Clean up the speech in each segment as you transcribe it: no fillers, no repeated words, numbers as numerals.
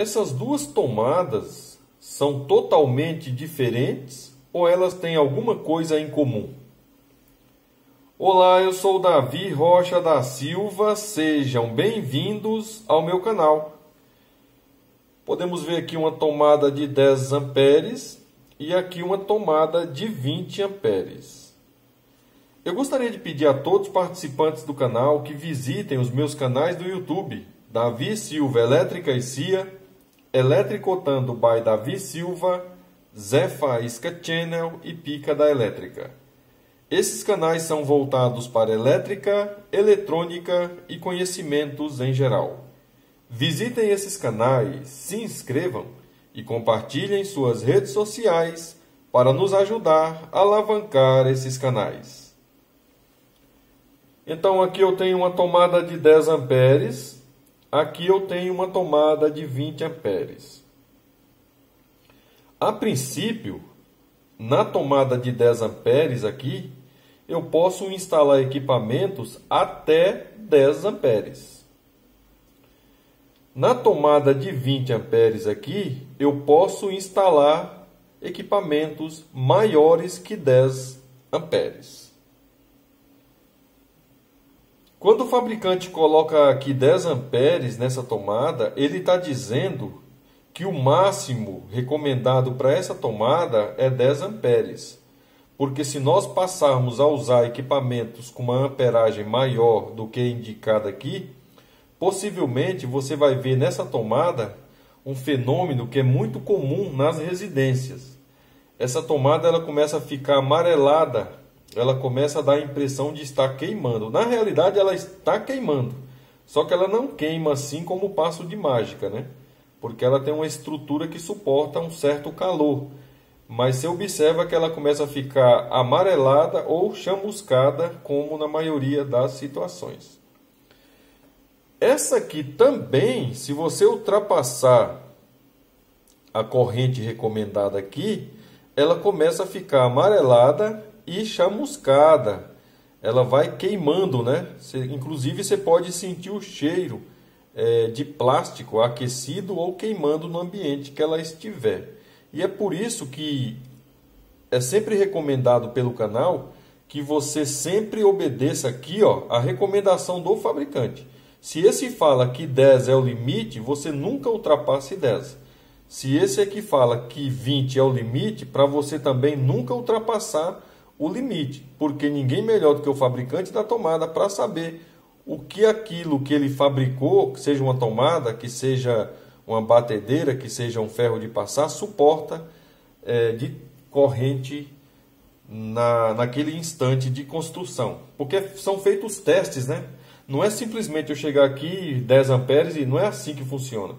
Essas duas tomadas são totalmente diferentes ou elas têm alguma coisa em comum? Olá, eu sou Davi Rocha da Silva, sejam bem-vindos ao meu canal. Podemos ver aqui uma tomada de 10 amperes e aqui uma tomada de 20 amperes. Eu gostaria de pedir a todos os participantes do canal que visitem os meus canais do YouTube, Davi Silva Elétrica e CIA, Eletricotando by Davi Silva, Zé Faísca Channel e Pica da Elétrica. Esses canais são voltados para elétrica, eletrônica e conhecimentos em geral. Visitem esses canais, se inscrevam e compartilhem suas redes sociais para nos ajudar a alavancar esses canais. Então aqui eu tenho uma tomada de 10 amperes, aqui eu tenho uma tomada de 20 amperes. A princípio, na tomada de 10 amperes aqui, eu posso instalar equipamentos até 10 amperes. Na tomada de 20 amperes aqui, eu posso instalar equipamentos maiores que 10 amperes. Quando o fabricante coloca aqui 10 amperes nessa tomada, ele está dizendo que o máximo recomendado para essa tomada é 10 amperes. Porque se nós passarmos a usar equipamentos com uma amperagem maior do que indicada aqui, possivelmente você vai ver nessa tomada um fenômeno que é muito comum nas residências. Essa tomada ela começa a ficar amarelada, ela começa a dar a impressão de estar queimando. Na realidade ela está queimando, só que ela não queima assim como o passo de mágica, né? Porque ela tem uma estrutura que suporta um certo calor. Mas você observa que ela começa a ficar amarelada ou chamuscada, como na maioria das situações. Essa aqui também, se você ultrapassar a corrente recomendada aqui, ela começa a ficar amarelada e chamuscada. Ela vai queimando, né? Inclusive você pode sentir o cheiro de plástico aquecido ou queimando no ambiente que ela estiver. E é por isso que é sempre recomendado pelo canal que você sempre obedeça aqui, ó, a recomendação do fabricante. Se esse fala que 10 é o limite, você nunca ultrapasse 10. Se esse aqui fala que 20 é o limite, para você também nunca ultrapassar o limite. Porque ninguém melhor do que o fabricante da tomada para saber o que aquilo que ele fabricou, que seja uma tomada, que seja uma batedeira, que seja um ferro de passar, suporta de corrente naquele instante de construção. Porque são feitos testes, né? Não é simplesmente eu chegar aqui 10 amperes e não é assim que funciona.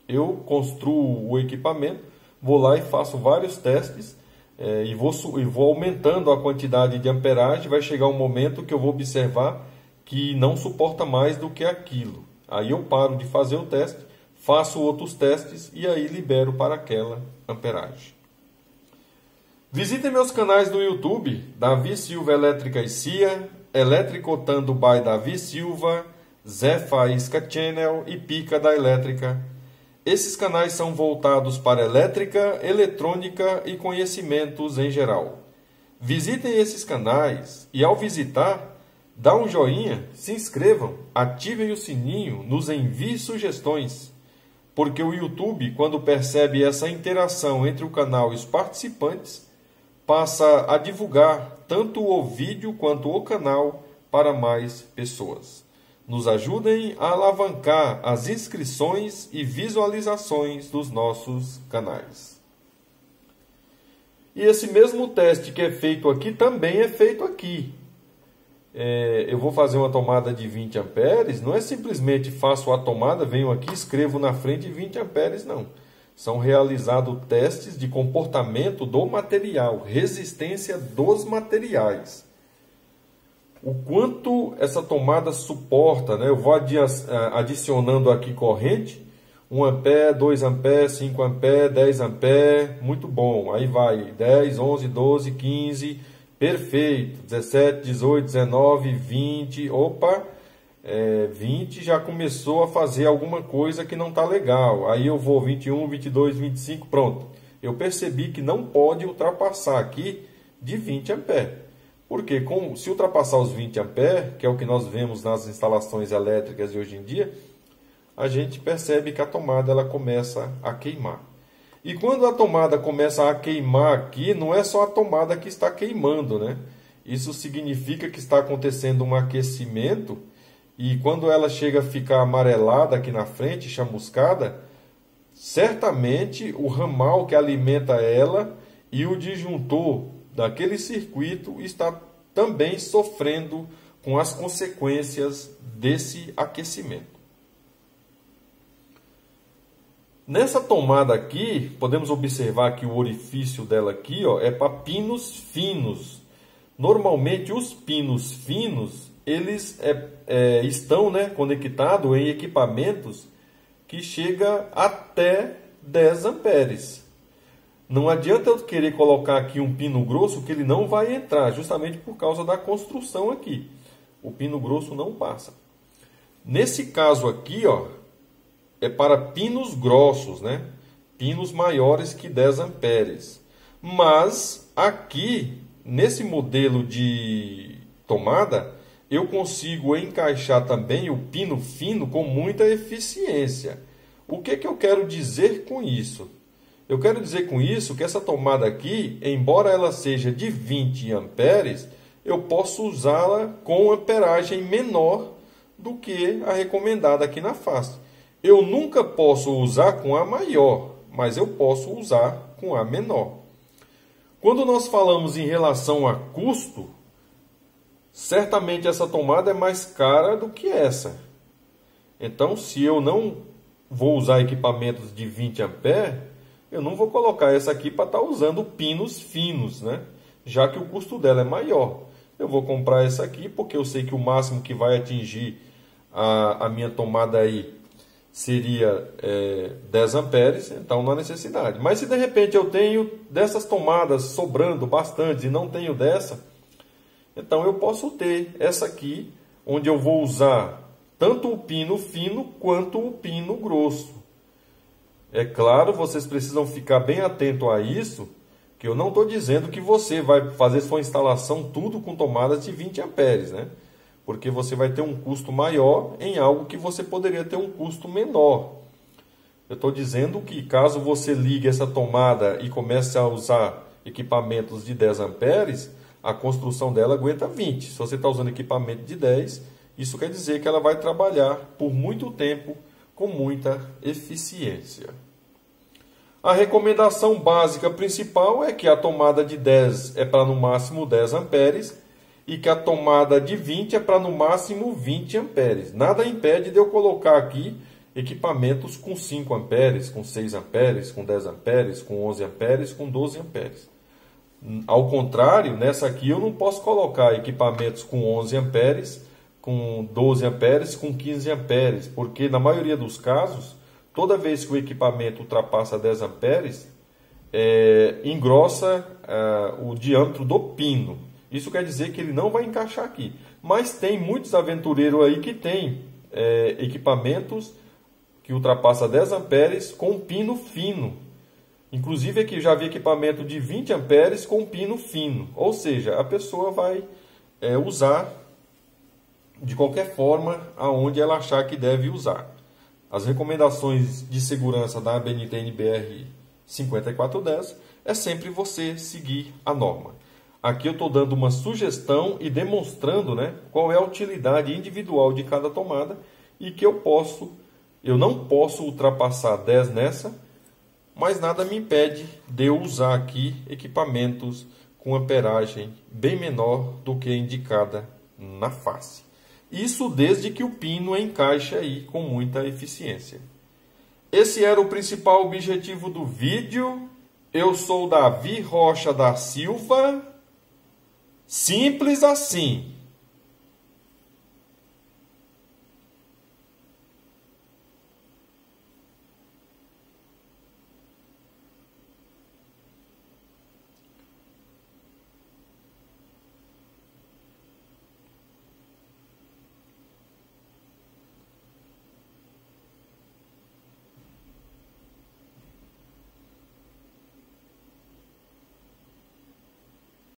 Eu construo o equipamento, vou lá e faço vários testes e vou aumentando a quantidade de amperagem. Vai chegar um momento que eu vou observar que não suporta mais do que aquilo. Aí eu paro de fazer o teste, faço outros testes e aí libero para aquela amperagem. Visitem meus canais do YouTube, Davi Silva Elétrica e CIA, Eletricotando by Davi Silva, Zé Faísca Channel e Pica da Elétrica. Esses canais são voltados para elétrica, eletrônica e conhecimentos em geral. Visitem esses canais e ao visitar, dá um joinha, se inscrevam, ativem o sininho, nos enviem sugestões. Porque o YouTube, quando percebe essa interação entre o canal e os participantes, passa a divulgar tanto o vídeo quanto o canal para mais pessoas. Nos ajudem a alavancar as inscrições e visualizações dos nossos canais. E esse mesmo teste que é feito aqui também é feito aqui. Eu vou fazer uma tomada de 20 amperes, não é simplesmente faço a tomada, venho aqui, escrevo na frente 20 amperes, não. São realizados testes de comportamento do material, resistência dos materiais. O quanto essa tomada suporta, né? Eu vou adicionando aqui corrente, 1 ampere, 2 amperes, 5 amperes, 10 amperes, muito bom. Aí vai 10, 11, 12, 15... Perfeito, 17, 18, 19, 20, opa, 20 já começou a fazer alguma coisa que não está legal. Aí eu vou 21, 22, 25, pronto. Eu percebi que não pode ultrapassar aqui de 20 amperes. Porque se ultrapassar os 20 amperes, que é o que nós vemos nas instalações elétricas de hoje em dia, a gente percebe que a tomada ela começa a queimar. E quando a tomada começa a queimar aqui, não é só a tomada que está queimando, né? Isso significa que está acontecendo um aquecimento e quando ela chega a ficar amarelada aqui na frente, chamuscada, certamente o ramal que alimenta ela e o disjuntor daquele circuito está também sofrendo com as consequências desse aquecimento. Nessa tomada aqui, podemos observar que o orifício dela aqui, ó, é para pinos finos. Normalmente os pinos finos, eles estão, né, conectados em equipamentos que chega até 10 amperes. Não adianta eu querer colocar aqui um pino grosso que ele não vai entrar, justamente por causa da construção aqui. O pino grosso não passa. Nesse caso aqui, ó, é para pinos grossos, né? Pinos maiores que 10 amperes. Mas aqui, nesse modelo de tomada, eu consigo encaixar também o pino fino com muita eficiência. O que eu quero dizer com isso? Eu quero dizer com isso que essa tomada aqui, embora ela seja de 20 amperes, eu posso usá-la com amperagem menor do que a recomendada aqui na face. Eu nunca posso usar com a maior, mas eu posso usar com a menor. Quando nós falamos em relação a custo, certamente essa tomada é mais cara do que essa. Então, se eu não vou usar equipamentos de 20 amperes, eu não vou colocar essa aqui para estar usando pinos finos, né? Já que o custo dela é maior. Eu vou comprar essa aqui porque eu sei que o máximo que vai atingir a minha tomada aí seria 10 amperes, então não há necessidade. Mas se de repente eu tenho dessas tomadas sobrando bastante e não tenho dessa, então eu posso ter essa aqui, onde eu vou usar tanto o pino fino quanto o pino grosso. É claro, vocês precisam ficar bem atento a isso, que eu não estou dizendo que você vai fazer sua instalação tudo com tomadas de 20 amperes, né? Porque você vai ter um custo maior em algo que você poderia ter um custo menor. Eu estou dizendo que caso você ligue essa tomada e comece a usar equipamentos de 10 amperes, a construção dela aguenta 20. Se você está usando equipamento de 10, isso quer dizer que ela vai trabalhar por muito tempo com muita eficiência. A recomendação básica principal é que a tomada de 10 é para no máximo 10 amperes e que a tomada de 20 é para no máximo 20 amperes. Nada impede de eu colocar aqui equipamentos com 5 amperes, com 6 amperes, com 10 amperes, com 11 amperes, com 12 amperes. Ao contrário, nessa aqui eu não posso colocar equipamentos com 11 amperes, com 12 amperes, com 15 amperes, porque na maioria dos casos, toda vez que o equipamento ultrapassa 10 amperes, engrossa o diâmetro do pino. Isso quer dizer que ele não vai encaixar aqui. Mas tem muitos aventureiros aí que tem equipamentos que ultrapassam 10 amperes com pino fino. Inclusive aqui já vi equipamento de 20 amperes com pino fino. Ou seja, a pessoa vai usar de qualquer forma aonde ela achar que deve usar. As recomendações de segurança da ABNT NBR 5410 é sempre você seguir a norma. Aqui eu estou dando uma sugestão e demonstrando, né, qual é a utilidade individual de cada tomada e que eu não posso ultrapassar 10 nessa, mas nada me impede de eu usar aqui equipamentos com amperagem bem menor do que a indicada na face. Isso desde que o pino encaixe aí com muita eficiência. Esse era o principal objetivo do vídeo. Eu sou Davi Rocha da Silva. Simples assim.